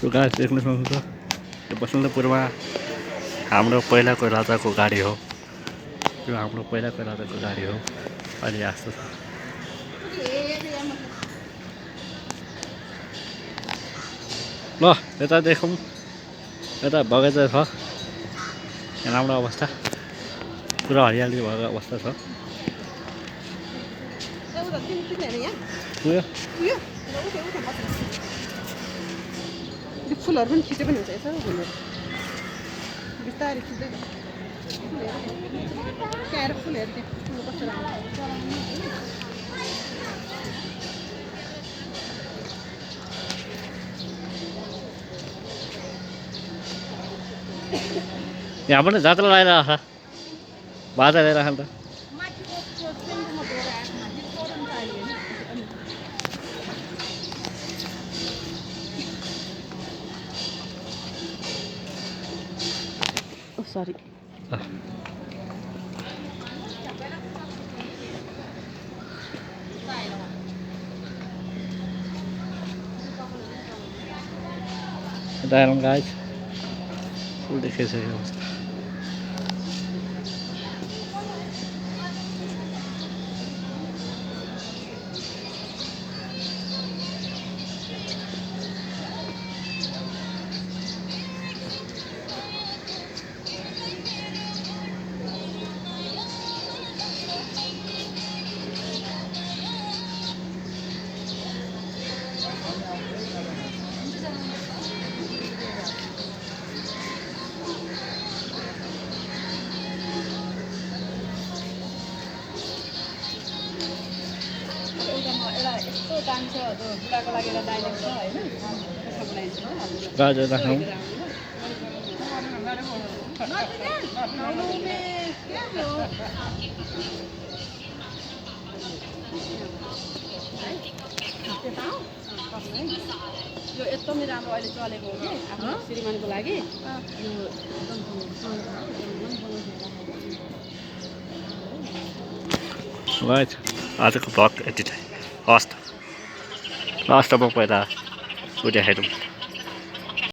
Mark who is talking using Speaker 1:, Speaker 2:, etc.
Speaker 1: So guys देख्न सक्नुहुन्छ यो बसन्तपुरमा हाम्रो पहिलाको राजाको गाडी हो। यो हाम्रो पहिलाको राजाको गाडी हो। अहिले यस्तो छ। ल यता देखौँ, यता बगैँचा छ। यहाँ राम्रो अवस्था, पुरा हरियाली भएको अवस्था छ।
Speaker 2: फुलहरू पनि खिचे पनि हुन्छ यसो घुमेर बिस्तारै खिच्दै क्याएर फुलहरू देख्नु कस्तो राम्रो।
Speaker 1: यहाँ पनि जात्रा लगाइरहेको छ, बाजा ल्याइरहेको त।
Speaker 2: सरी
Speaker 1: Dalam guys, full देखिसकेको अवस्था।
Speaker 2: यस्तो डान्स बुढाको लागि एउटा डाइलेक्ट छ होइन,
Speaker 1: गाजर राखौँ।
Speaker 2: यो एकदमै राम्रो अहिले चलेको हो कि आफ्नो श्रीमानको लागि।
Speaker 1: Right, आजको भ्लग यति चाहिँ हस् त। लास्टमा पहिला उयो देखाइदिउँ।